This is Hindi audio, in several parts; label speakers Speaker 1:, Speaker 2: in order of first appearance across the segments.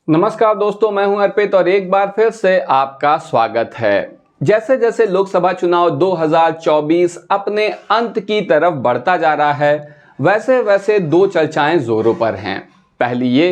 Speaker 1: नमस्कार दोस्तों, मैं हूं अर्पित और एक बार फिर से आपका स्वागत है। जैसे जैसे लोकसभा चुनाव 2024 अपने अंत की तरफ बढ़ता जा रहा है, वैसे वैसे दो चर्चाएं जोरों पर हैं। पहली ये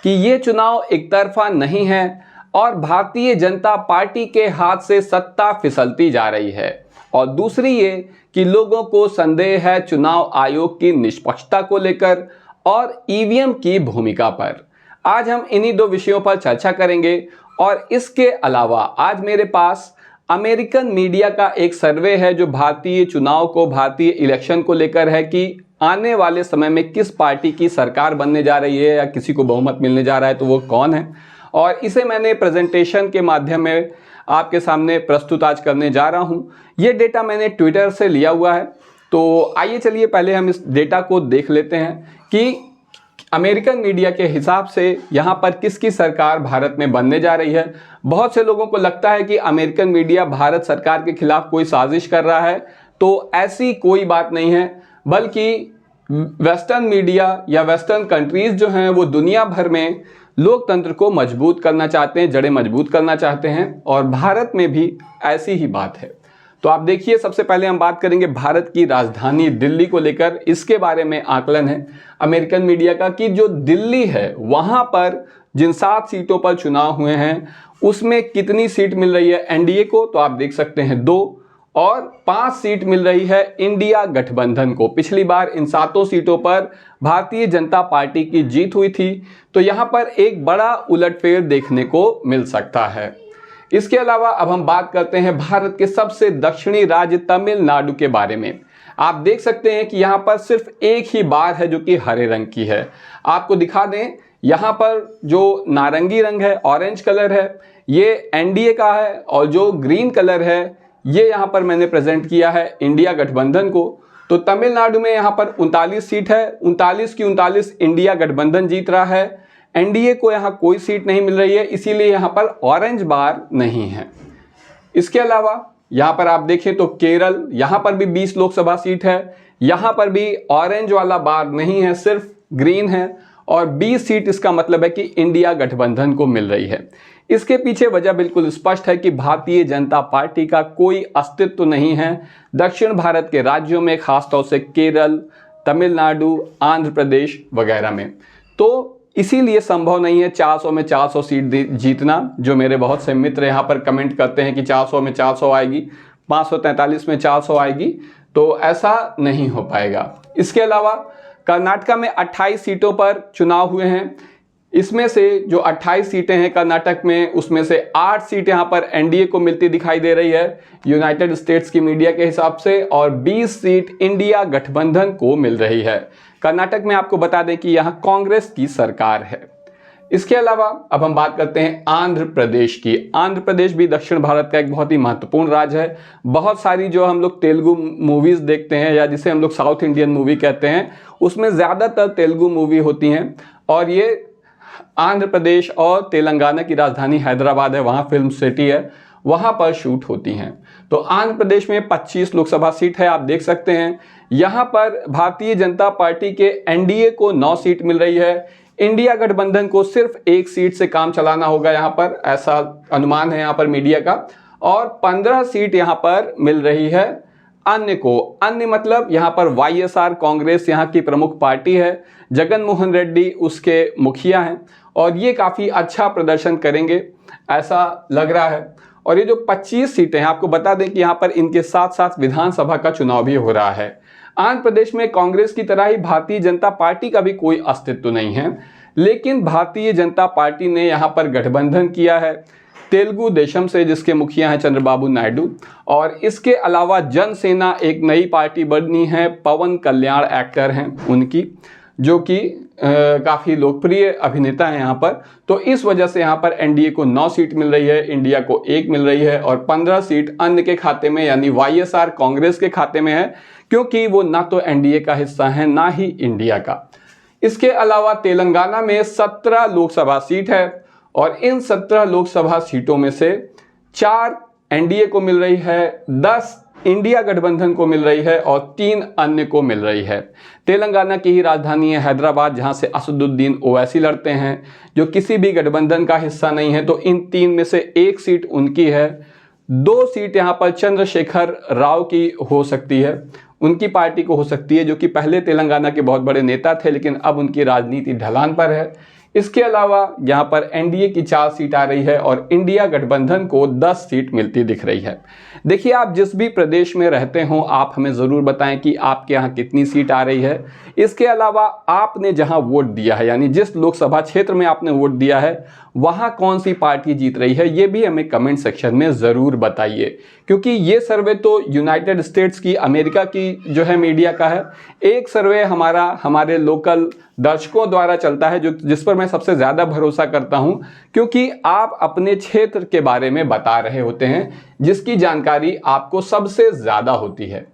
Speaker 1: कि ये चुनाव एक तरफा नहीं है और भारतीय जनता पार्टी के हाथ से सत्ता फिसलती जा रही है, और दूसरी ये कि लोगों को संदेह है चुनाव आयोग की निष्पक्षता को लेकर और ईवीएम की भूमिका पर। आज हम इन्हीं दो विषयों पर चर्चा करेंगे। और इसके अलावा आज मेरे पास अमेरिकन मीडिया का एक सर्वे है जो भारतीय चुनाव को, भारतीय इलेक्शन को लेकर है कि आने वाले समय में किस पार्टी की सरकार बनने जा रही है या किसी को बहुमत मिलने जा रहा है तो वो कौन है। और इसे मैंने प्रेजेंटेशन के माध्यम में आपके सामने प्रस्तुत आज करने जा रहा हूँ। ये डेटा मैंने ट्विटर से लिया हुआ है। तो आइए चलिए पहले हम इस डेटा को देख लेते हैं कि अमेरिकन मीडिया के हिसाब से यहाँ पर किसकी सरकार भारत में बनने जा रही है। बहुत से लोगों को लगता है कि अमेरिकन मीडिया भारत सरकार के खिलाफ कोई साजिश कर रहा है, तो ऐसी कोई बात नहीं है, बल्कि वेस्टर्न मीडिया या वेस्टर्न कंट्रीज जो हैं वो दुनिया भर में लोकतंत्र को मजबूत करना चाहते हैं, जड़ें मजबूत करना चाहते हैं, और भारत में भी ऐसी ही बात है। तो आप देखिए, सबसे पहले हम बात करेंगे भारत की राजधानी दिल्ली को लेकर। इसके बारे में आकलन है अमेरिकन मीडिया का कि जो दिल्ली है वहां पर जिन 7 सीटों पर चुनाव हुए हैं उसमें कितनी सीट मिल रही है एनडीए को, तो आप देख सकते हैं 2, और 5 सीट मिल रही है इंडिया गठबंधन को। पिछली बार इन 7 सीटों पर भारतीय जनता पार्टी की जीत हुई थी, तो यहां पर एक बड़ा उलटफेर देखने को मिल सकता है। इसके अलावा अब हम बात करते हैं भारत के सबसे दक्षिणी राज्य तमिलनाडु के बारे में। आप देख सकते हैं कि यहाँ पर सिर्फ एक ही बार है जो कि हरे रंग की है। आपको दिखा दें, यहाँ पर जो नारंगी रंग है, ऑरेंज कलर है, ये एनडीए का है, और जो ग्रीन कलर है ये यहाँ पर मैंने प्रेजेंट किया है इंडिया गठबंधन को। तो तमिलनाडु में यहाँ पर 39 सीट है, 39 की 39 इंडिया गठबंधन जीत रहा है। एनडीए को यहाँ कोई सीट नहीं मिल रही है, इसीलिए यहाँ पर ऑरेंज बार नहीं है। इसके अलावा यहाँ पर आप देखें तो केरल, यहाँ पर भी 20 लोकसभा सीट है, यहाँ पर भी ऑरेंज वाला बार नहीं है, सिर्फ ग्रीन है, और 20 सीट इसका मतलब है कि इंडिया गठबंधन को मिल रही है। इसके पीछे वजह बिल्कुल स्पष्ट है कि भारतीय जनता पार्टी का कोई अस्तित्व नहीं है दक्षिण भारत के राज्यों में, खासतौर से केरल, तमिलनाडु, आंध्र प्रदेश वगैरह में। तो इसीलिए संभव नहीं है 400 में 400 सीट जीतना, जो मेरे बहुत से मित्र यहाँ पर कमेंट करते हैं कि 400 में 400 आएगी, 543 में 400 आएगी, तो ऐसा नहीं हो पाएगा। इसके अलावा कर्नाटक में 28 सीटों पर चुनाव हुए हैं। इसमें से जो 28 सीटें हैं कर्नाटक में, उसमें से 8 सीट यहाँ पर एनडीए को मिलती दिखाई दे रही है यूनाइटेड स्टेट्स की मीडिया के हिसाब से, और 20 सीट इंडिया गठबंधन को मिल रही है। कर्नाटक में आपको बता दें कि यहाँ कांग्रेस की सरकार है। इसके अलावा अब हम बात करते हैं आंध्र प्रदेश की। आंध्र प्रदेश भी दक्षिण भारत का एक बहुत ही महत्वपूर्ण राज्य है। बहुत सारी जो हम लोग तेलुगु मूवीज़ देखते हैं, या जिसे हम लोग साउथ इंडियन मूवी कहते हैं, उसमें ज़्यादातर तेलुगु मूवी होती हैं, और ये आंध्र प्रदेश और तेलंगाना की राजधानी हैदराबाद है, वहाँ फिल्म सिटी है, वहाँ पर शूट होती हैं। तो आंध्र प्रदेश में 25 लोकसभा सीट है, आप देख सकते हैं। यहाँ पर भारतीय जनता पार्टी के एनडीए को 9 सीट मिल रही है, इंडिया गठबंधन को सिर्फ 1 सीट से काम चलाना होगा यहाँ पर, ऐसा अनुमान है यहाँ पर मीडिया का, और 15 सीट यहाँ पर मिल रही है अन्य को। अन्य मतलब यहाँ पर वाईएसआर कांग्रेस यहाँ की प्रमुख पार्टी है, जगन मोहन रेड्डी उसके मुखिया हैं, और ये काफ़ी अच्छा प्रदर्शन करेंगे ऐसा लग रहा है। और ये जो 25 सीटें हैं, आपको बता दें कि यहाँ पर इनके साथ साथ विधानसभा का चुनाव भी हो रहा है। आंध्र प्रदेश में कांग्रेस की तरह ही भारतीय जनता पार्टी का भी कोई अस्तित्व नहीं है, लेकिन भारतीय जनता पार्टी ने यहाँ पर गठबंधन किया है तेलुगु देशम से, जिसके मुखिया हैं चंद्रबाबू नायडू। और इसके अलावा जनसेना एक नई पार्टी बनी है, पवन कल्याण एक्टर हैं उनकी, जो कि काफ़ी लोकप्रिय अभिनेता हैं यहाँ पर। तो इस वजह से यहाँ पर एनडीए को 9 सीट मिल रही है, इंडिया को 1 मिल रही है, और 15 सीट अन्य के खाते में यानी वाईएसआर कांग्रेस के खाते में है, क्योंकि वो ना तो एनडीए का हिस्सा है ना ही इंडिया का। इसके अलावा तेलंगाना में 17 लोकसभा सीट है, और इन 17 लोकसभा सीटों में से 4 एनडीए को मिल रही है, 10 इंडिया गठबंधन को मिल रही है और 3 अन्य को मिल रही है। तेलंगाना की ही राजधानी है हैदराबाद, जहां से असदुद्दीन ओवैसी लड़ते हैं, जो किसी भी गठबंधन का हिस्सा नहीं है। तो इन 3 में से 1 सीट उनकी है। 2 सीट यहां पर चंद्रशेखर राव की हो सकती है, उनकी पार्टी को हो सकती है, जो कि पहले तेलंगाना के बहुत बड़े नेता थे, लेकिन अब उनकी राजनीति ढलान पर है। इसके अलावा यहाँ पर एनडीए की 4 सीट आ रही है और इंडिया गठबंधन को 10 सीट मिलती दिख रही है। देखिए, आप जिस भी प्रदेश में रहते हो, आप हमें ज़रूर बताएं कि आपके यहाँ कितनी सीट आ रही है। इसके अलावा आपने जहाँ वोट दिया है, यानी जिस लोकसभा क्षेत्र में आपने वोट दिया है, वहाँ कौन सी पार्टी जीत रही है, ये भी हमें कमेंट सेक्शन में ज़रूर बताइए। क्योंकि ये सर्वे तो यूनाइटेड स्टेट्स की, अमेरिका की जो है मीडिया का है। एक सर्वे हमारे लोकल दर्शकों द्वारा चलता है, जिस पर मैं सबसे ज़्यादा भरोसा करता हूं, क्योंकि आप अपने क्षेत्र के बारे में बता रहे होते हैं, जिसकी जानकारी आपको सबसे ज़्यादा होती है।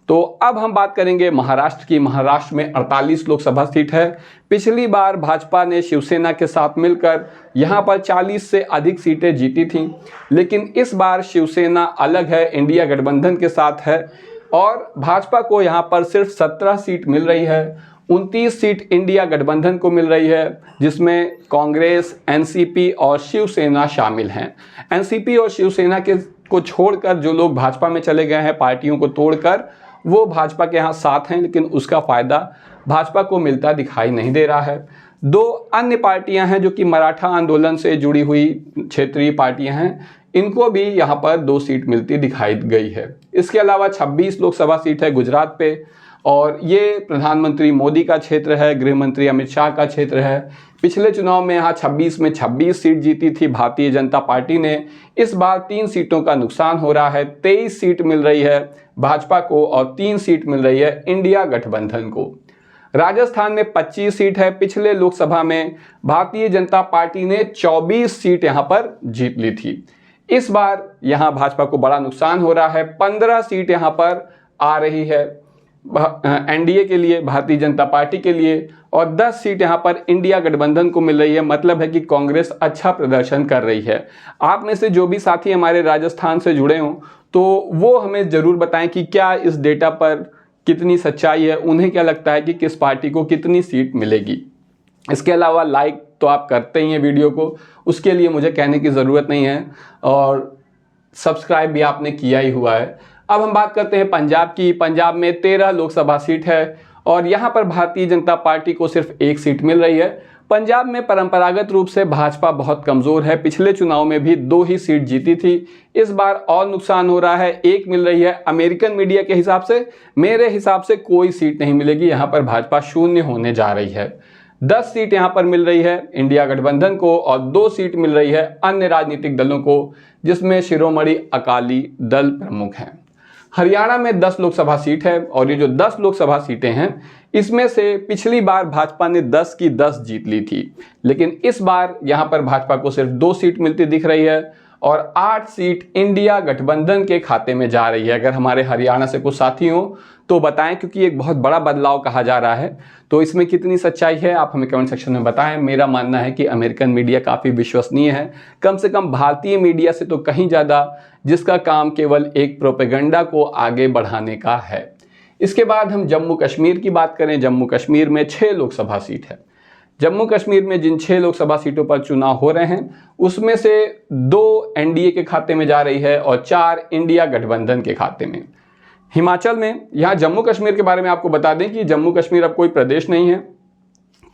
Speaker 1: तो अब हम बात करेंगे महाराष्ट्र की। महाराष्ट्र में 48 लोकसभा सीट है। पिछली बार भाजपा ने शिवसेना के साथ मिलकर यहाँ पर 40 से अधिक सीटें जीती थीं, लेकिन इस बार शिवसेना अलग है, इंडिया गठबंधन के साथ है और भाजपा को यहाँ पर सिर्फ 17 सीट मिल रही है। 29 सीट इंडिया गठबंधन को मिल रही है, जिसमें कांग्रेस, एनसीपी और शिवसेना शामिल हैं। एनसीपी और शिवसेना को छोड़कर जो लोग भाजपा में चले गए हैं, पार्टियों को तोड़कर, वो भाजपा के यहाँ साथ हैं, लेकिन उसका फ़ायदा भाजपा को मिलता दिखाई नहीं दे रहा है। 2 अन्य पार्टियां हैं जो कि मराठा आंदोलन से जुड़ी हुई क्षेत्रीय पार्टियां हैं, इनको भी यहाँ पर 2 सीट मिलती दिखाई गई है। इसके अलावा 26 लोकसभा सीट है गुजरात पे, और ये प्रधानमंत्री मोदी का क्षेत्र है, गृह मंत्री अमित शाह का क्षेत्र है। पिछले चुनाव में यहाँ 26 में 26 सीट जीती थी भारतीय जनता पार्टी ने। इस बार 3 सीटों का नुकसान हो रहा है। 23 सीट मिल रही है भाजपा को और 3 सीट मिल रही है इंडिया गठबंधन को। राजस्थान में 25 सीट है। पिछले लोकसभा में भारतीय जनता पार्टी ने 24 सीट यहाँ पर जीत ली थी। इस बार यहाँ भाजपा को बड़ा नुकसान हो रहा है। 15 सीट यहाँ पर आ रही है एनडीए के लिए, भारतीय जनता पार्टी के लिए, और 10 सीट यहाँ पर इंडिया गठबंधन को मिल रही है। मतलब है कि कांग्रेस अच्छा प्रदर्शन कर रही है। आप में से जो भी साथी हमारे राजस्थान से जुड़े हों, तो वो हमें ज़रूर बताएं कि क्या इस डेटा पर कितनी सच्चाई है, उन्हें क्या लगता है कि किस पार्टी को कितनी सीट मिलेगी। इसके अलावा लाइक तो आप करते ही हैं वीडियो को, उसके लिए मुझे कहने की ज़रूरत नहीं है, और सब्सक्राइब भी आपने किया ही हुआ है। अब हम बात करते हैं पंजाब की। पंजाब में 13 लोकसभा सीट है और यहाँ पर भारतीय जनता पार्टी को सिर्फ 1 सीट मिल रही है। पंजाब में परंपरागत रूप से भाजपा बहुत कमज़ोर है। पिछले चुनाव में भी 2 ही सीट जीती थी। इस बार और नुकसान हो रहा है, 1 मिल रही है। अमेरिकन मीडिया के हिसाब से, मेरे हिसाब से कोई सीट नहीं मिलेगी। यहाँ पर भाजपा शून्य होने जा रही है। 10 सीट यहाँ पर मिल रही है इंडिया गठबंधन को और 2 सीट मिल रही है अन्य राजनीतिक दलों को, जिसमें शिरोमणि अकाली दल प्रमुख हैं। हरियाणा में 10 लोकसभा सीट है और ये जो 10 लोकसभा सीटें हैं, इसमें से पिछली बार भाजपा ने 10 की 10 जीत ली थी, लेकिन इस बार यहाँ पर भाजपा को सिर्फ 2 सीट मिलती दिख रही है और 8 सीट इंडिया गठबंधन के खाते में जा रही है। अगर हमारे हरियाणा से कुछ साथी हो तो बताएं, क्योंकि एक बहुत बड़ा बदलाव कहा जा रहा है। तो इसमें कितनी सच्चाई है आप हमें कमेंट सेक्शन में बताएं। मेरा मानना है कि अमेरिकन मीडिया काफ़ी विश्वसनीय है, कम से कम भारतीय मीडिया से तो कहीं ज़्यादा, जिसका काम केवल एक प्रोपेगेंडा को आगे बढ़ाने का है। इसके बाद हम जम्मू कश्मीर की बात करें। जम्मू कश्मीर में 6 लोकसभा सीट है। जम्मू कश्मीर में जिन 6 लोकसभा सीटों पर चुनाव हो रहे हैं, उसमें से 2 एनडीए के खाते में जा रही है और 4 इंडिया गठबंधन के खाते में। हिमाचल में, यहाँ जम्मू कश्मीर के बारे में आपको बता दें कि जम्मू कश्मीर अब कोई प्रदेश नहीं है,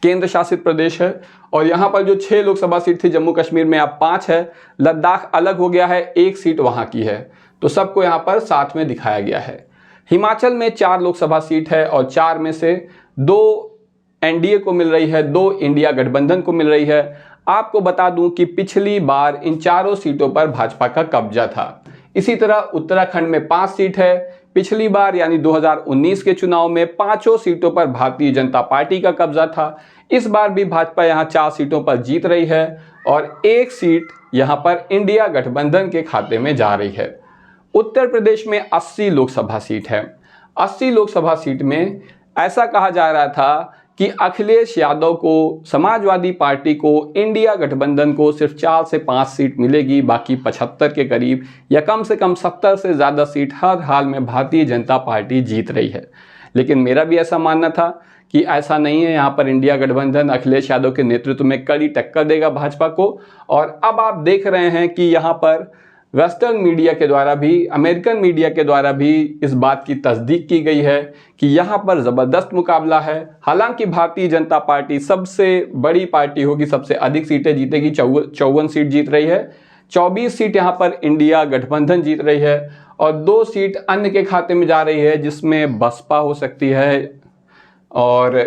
Speaker 1: केंद्र शासित प्रदेश है, और यहाँ पर जो 6 लोकसभा सीट थी जम्मू कश्मीर में अब 5 है। लद्दाख अलग हो गया है, 1 सीट वहाँ की है, तो सबको यहाँ पर साथ में दिखाया गया है। हिमाचल में 4 लोकसभा सीट है और 4 में से 2 एनडीए को मिल रही है, 2 इंडिया गठबंधन को मिल रही है। आपको बता दूं कि पिछली बार इन चारों सीटों पर भाजपा का कब्जा था। इसी तरह उत्तराखंड में 5 सीट है। पिछली बार यानी 2019 के चुनाव में 5 सीटों पर भारतीय जनता पार्टी का कब्जा था। इस बार भी भाजपा यहाँ 4 सीटों पर जीत रही है और 1 सीट यहाँ पर इंडिया गठबंधन के खाते में जा रही है। उत्तर प्रदेश में 80 लोकसभा सीट है। 80 लोकसभा सीट में ऐसा कहा जा रहा था कि अखिलेश यादव को, समाजवादी पार्टी को, इंडिया गठबंधन को सिर्फ 4 से 5 सीट मिलेगी, बाकी 75 के करीब या कम से कम 70 से ज़्यादा सीट हर हाल में भारतीय जनता पार्टी जीत रही है। लेकिन मेरा भी ऐसा मानना था कि ऐसा नहीं है। यहाँ पर इंडिया गठबंधन अखिलेश यादव के नेतृत्व में कड़ी टक्कर देगा भाजपा को। और अब आप देख रहे हैं कि यहाँ पर वेस्टर्न मीडिया के द्वारा भी, अमेरिकन मीडिया के द्वारा भी इस बात की तस्दीक की गई है कि यहाँ पर ज़बरदस्त मुकाबला है। हालांकि भारतीय जनता पार्टी सबसे बड़ी पार्टी होगी, सबसे अधिक सीटें जीतेगी, 54 सीट जीत रही है। 24 सीट यहाँ पर इंडिया गठबंधन जीत रही है और 2 सीट अन्य के खाते में जा रही है, जिसमें बसपा हो सकती है। और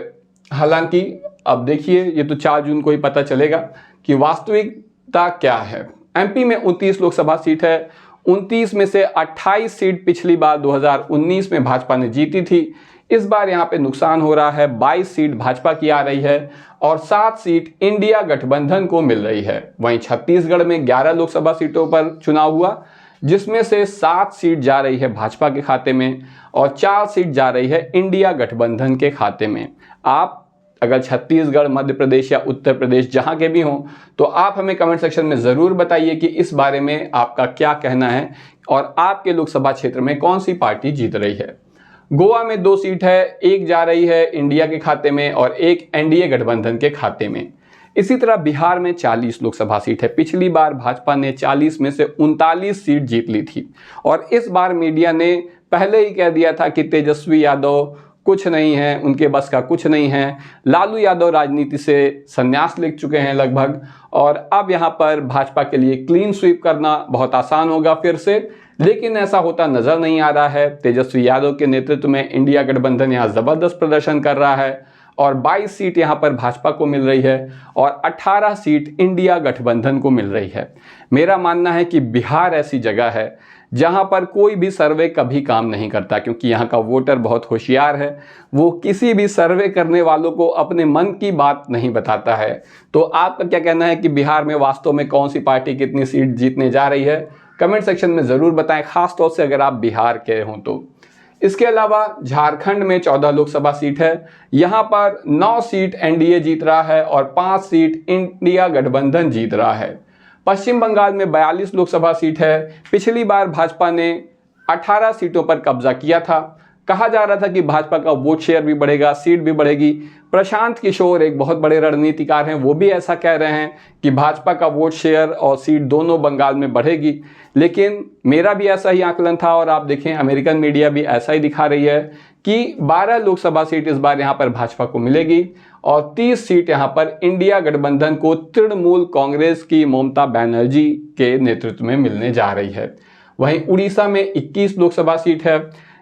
Speaker 1: हालांकि अब देखिए, ये तो 4 जून को ही पता चलेगा कि वास्तविकता क्या है। एमपी में 29 लोकसभा सीट है। 29 में से 28 सीट पिछली बार 2019 में भाजपा ने जीती थी। इस बार यहाँ पे नुकसान हो रहा है। 22 सीट भाजपा की आ रही है और 7 सीट इंडिया गठबंधन को मिल रही है। वहीं छत्तीसगढ़ में 11 लोकसभा सीटों पर चुनाव हुआ, जिसमें से 7 सीट जा रही है भाजपा के खाते में और 4 सीट जा रही है इंडिया गठबंधन के खाते में। आप अगर छत्तीसगढ़, मध्य प्रदेश या उत्तर प्रदेश जहां के भी हों, तो आप हमें कमेंट सेक्शन में ज़रूर बताइए कि इस बारे में आपका क्या कहना है और आपके लोकसभा क्षेत्र में कौन सी पार्टी जीत रही है। गोवा में 2 सीट है, एक जा रही है इंडिया के खाते में और एक एनडीए गठबंधन के खाते में। इसी तरह बिहार में 40 लोकसभा सीट है। पिछली बार भाजपा ने 40 में से 39 सीट जीत ली थी और इस बार मीडिया ने पहले ही कह दिया था कि तेजस्वी यादव कुछ नहीं है, उनके बस का कुछ नहीं है। लालू यादव राजनीति से संन्यास ले चुके हैं लगभग, और अब यहाँ पर भाजपा के लिए क्लीन स्वीप करना बहुत आसान होगा फिर से। लेकिन ऐसा होता नजर नहीं आ रहा है। तेजस्वी यादव के नेतृत्व में इंडिया गठबंधन यहाँ जबरदस्त प्रदर्शन कर रहा है और 22 सीट यहाँ पर भाजपा को मिल रही है और 18 सीट इंडिया गठबंधन को मिल रही है। मेरा मानना है कि बिहार ऐसी जगह है जहां पर कोई भी सर्वे कभी काम नहीं करता, क्योंकि यहाँ का वोटर बहुत होशियार है। वो किसी भी सर्वे करने वालों को अपने मन की बात नहीं बताता है। तो आपका क्या कहना है कि बिहार में वास्तव में कौन सी पार्टी कितनी सीट जीतने जा रही है? कमेंट सेक्शन में ज़रूर बताएं, खास तौर से अगर आप बिहार के हों तो। इसके अलावा झारखंड में 14 लोकसभा सीट है। यहाँ पर 9 सीट एनडीए जीत रहा है और 5 सीट इंडिया गठबंधन जीत रहा है। पश्चिम बंगाल में 42 लोकसभा सीट है। पिछली बार भाजपा ने 18 सीटों पर कब्जा किया था। कहा जा रहा था कि भाजपा का वोट शेयर भी बढ़ेगा, सीट भी बढ़ेगी। प्रशांत किशोर एक बहुत बड़े रणनीतिकार हैं, वो भी ऐसा कह रहे हैं कि भाजपा का वोट शेयर और सीट दोनों बंगाल में बढ़ेगी। लेकिन मेरा भी ऐसा ही आकलन था और आप देखें अमेरिकन मीडिया भी ऐसा ही दिखा रही है कि 12 लोकसभा सीट इस बार यहाँ पर भाजपा को मिलेगी और 30 सीट यहाँ पर इंडिया गठबंधन को तृणमूल कांग्रेस की ममता बनर्जी के नेतृत्व में मिलने जा रही है। वहीं उड़ीसा में 21 लोकसभा सीट है,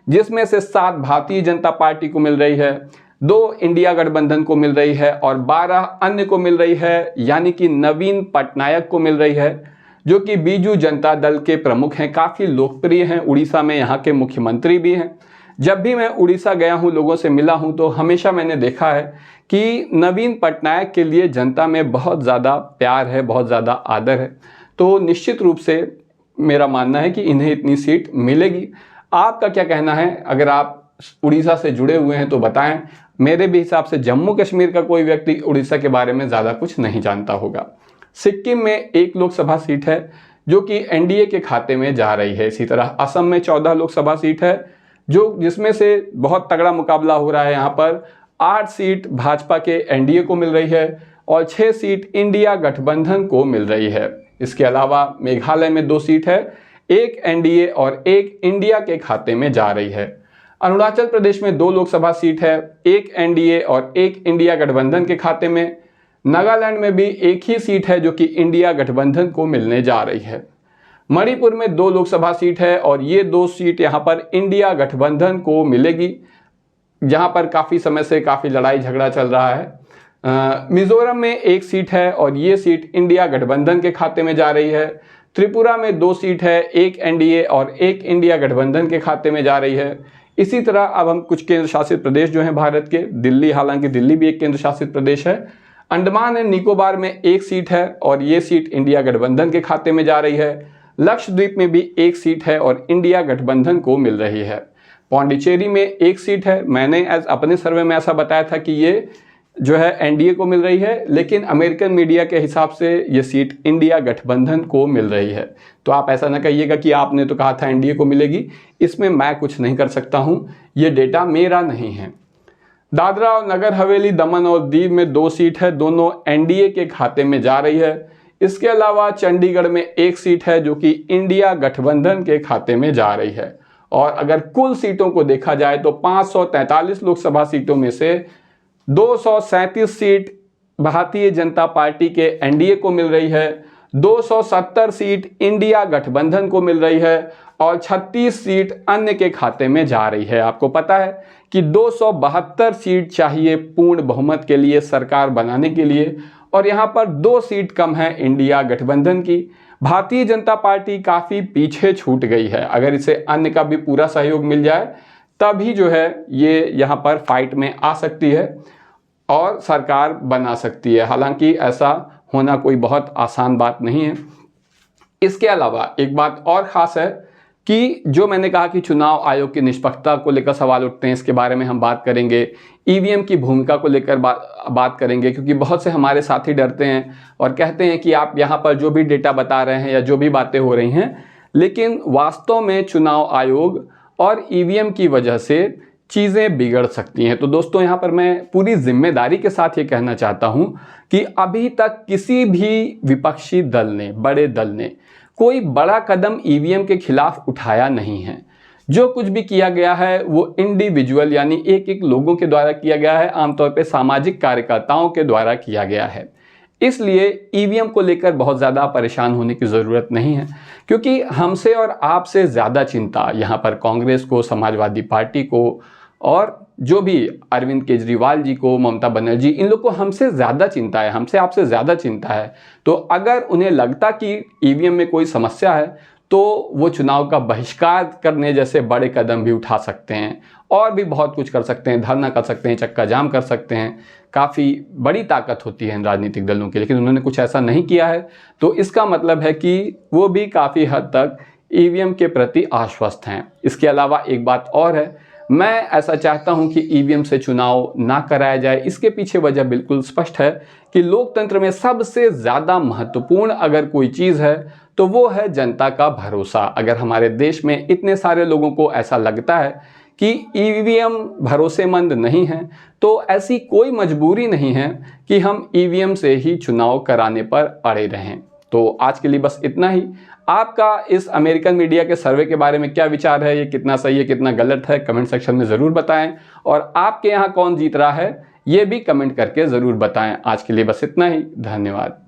Speaker 1: जिसमें से 7 भारतीय जनता पार्टी को मिल रही है, 2 इंडिया गठबंधन को मिल रही है और 12 अन्य को मिल रही है, यानी कि नवीन पटनायक को मिल रही है, जो कि बीजू जनता दल के प्रमुख हैं, काफ़ी लोकप्रिय हैं। उड़ीसा में यहाँ के मुख्यमंत्री भी हैं। जब भी मैं उड़ीसा गया हूँ, लोगों से मिला हूँ, तो हमेशा मैंने देखा है कि नवीन पटनायक के लिए जनता में बहुत ज़्यादा प्यार है, बहुत ज़्यादा आदर है। तो निश्चित रूप से मेरा मानना है कि इन्हें इतनी सीट मिलेगी। आपका क्या कहना है? अगर आप उड़ीसा से जुड़े हुए हैं तो बताएं। मेरे भी हिसाब से जम्मू कश्मीर का कोई व्यक्ति उड़ीसा के बारे में ज़्यादा कुछ नहीं जानता होगा। सिक्किम में 1 लोकसभा सीट है, जो कि एनडीए के खाते में जा रही है। इसी तरह असम में 14 लोकसभा सीट है, जिसमें से बहुत तगड़ा मुकाबला हो रहा है। यहाँ पर 8 सीट भाजपा के एनडीए को मिल रही है और 6 सीट इंडिया गठबंधन को मिल रही है। इसके अलावा मेघालय में 2 सीट है, 1 एनडीए और 1 इंडिया के खाते में जा रही है। अरुणाचल प्रदेश में 2 लोकसभा सीट है, 1 एनडीए और 1 इंडिया गठबंधन के खाते में। नागालैंड में भी 1 ही सीट है, जो कि इंडिया गठबंधन को मिलने जा रही है। मणिपुर में 2 लोकसभा सीट है और ये 2 सीट यहाँ पर इंडिया गठबंधन को मिलेगी, जहाँ पर काफ़ी समय से काफ़ी लड़ाई झगड़ा चल रहा है। मिजोरम में 1 सीट है और ये सीट इंडिया गठबंधन के खाते में जा रही है। त्रिपुरा में 2 सीट है, 1 एनडीए और 1 इंडिया गठबंधन के खाते में जा रही है। इसी तरह अब हम कुछ केंद्र शासित प्रदेश जो हैं भारत के, दिल्ली, हालांकि दिल्ली भी एक केंद्र शासित प्रदेश है। अंडमान एंड निकोबार में 1 सीट है और ये सीट इंडिया गठबंधन के खाते में जा रही है। लक्षद्वीप में भी 1 सीट है और इंडिया गठबंधन को मिल रही है। पौंडीचेरी में 1 सीट है। मैंने अपने सर्वे में ऐसा बताया था कि ये जो है एनडीए को मिल रही है, लेकिन अमेरिकन मीडिया के हिसाब से ये सीट इंडिया गठबंधन को मिल रही है। तो आप ऐसा ना कहिएगा कि आपने तो कहा था एनडीए को मिलेगी, इसमें मैं कुछ नहीं कर सकता हूँ, ये डेटा मेरा नहीं है। दादरा और नगर हवेली, दमन और दीव में 2 सीट है, दोनों एनडीए के खाते में जा रही है। इसके अलावा चंडीगढ़ में 1 सीट है जो कि इंडिया गठबंधन के खाते में जा रही है। और अगर कुल सीटों को देखा जाए तो 543 लोकसभा सीटों में से 237 सीट भारतीय जनता पार्टी के एनडीए को मिल रही है, 270 सीट इंडिया गठबंधन को मिल रही है और 36 सीट अन्य के खाते में जा रही है। आपको पता है कि 272 सीट चाहिए पूर्ण बहुमत के लिए सरकार बनाने के लिए, और यहाँ पर 2 सीट कम है इंडिया गठबंधन की। भारतीय जनता पार्टी काफ़ी पीछे छूट गई है। अगर इसे अन्य का भी पूरा सहयोग मिल जाए तभी जो है ये यहाँ पर फाइट में आ सकती है और सरकार बना सकती है। हालांकि ऐसा होना कोई बहुत आसान बात नहीं है। इसके अलावा एक बात और ख़ास है कि जो मैंने कहा कि चुनाव आयोग की निष्पक्षता को लेकर सवाल उठते हैं, इसके बारे में हम बात करेंगे। ईवीएम की भूमिका को लेकर बात करेंगे, क्योंकि बहुत से हमारे साथी डरते हैं और कहते हैं कि आप यहाँ पर जो भी डेटा बता रहे हैं या जो भी बातें हो रही हैं, लेकिन वास्तव में चुनाव आयोग और ईवीएम की वजह से चीज़ें बिगड़ सकती हैं। तो दोस्तों, यहाँ पर मैं पूरी जिम्मेदारी के साथ ये कहना चाहता हूँ कि अभी तक किसी भी विपक्षी दल ने, बड़े दल ने कोई बड़ा कदम ईवीएम के खिलाफ उठाया नहीं है। जो कुछ भी किया गया है वो इंडिविजुअल यानी एक एक लोगों के द्वारा किया गया है, आमतौर पे सामाजिक कार्यकर्ताओं के द्वारा किया गया है। इसलिए ईवीएम को लेकर बहुत ज़्यादा परेशान होने की ज़रूरत नहीं है, क्योंकि हमसे और आपसे ज़्यादा चिंता यहाँ पर कांग्रेस को, समाजवादी पार्टी को और जो भी अरविंद केजरीवाल जी को, ममता बनर्जी, इन लोग को हमसे ज़्यादा चिंता है, हमसे आपसे ज़्यादा चिंता है। तो अगर उन्हें लगता कि ईवीएम में कोई समस्या है तो वो चुनाव का बहिष्कार करने जैसे बड़े कदम भी उठा सकते हैं और भी बहुत कुछ कर सकते हैं, धरना कर सकते हैं, चक्का जाम कर सकते हैं। काफ़ी बड़ी ताकत होती है इन राजनीतिक दलों की, लेकिन उन्होंने कुछ ऐसा नहीं किया है। तो इसका मतलब है कि वो भी काफ़ी हद तक ईवीएम के प्रति आश्वस्त हैं। इसके अलावा एक बात और है, मैं ऐसा चाहता हूं कि ईवीएम से चुनाव ना कराया जाए। इसके पीछे वजह बिल्कुल स्पष्ट है कि लोकतंत्र में सबसे ज़्यादा महत्वपूर्ण अगर कोई चीज़ है तो वो है जनता का भरोसा। अगर हमारे देश में इतने सारे लोगों को ऐसा लगता है कि ईवीएम भरोसेमंद नहीं है, तो ऐसी कोई मजबूरी नहीं है कि हम ईवीएम से ही चुनाव कराने पर अड़े रहें। तो आज के लिए बस इतना ही। आपका इस अमेरिकन मीडिया के सर्वे के बारे में क्या विचार है, ये कितना सही है, कितना गलत है, कमेंट सेक्शन में ज़रूर बताएं। और आपके यहाँ कौन जीत रहा है ये भी कमेंट करके ज़रूर बताएं। आज के लिए बस इतना ही। धन्यवाद।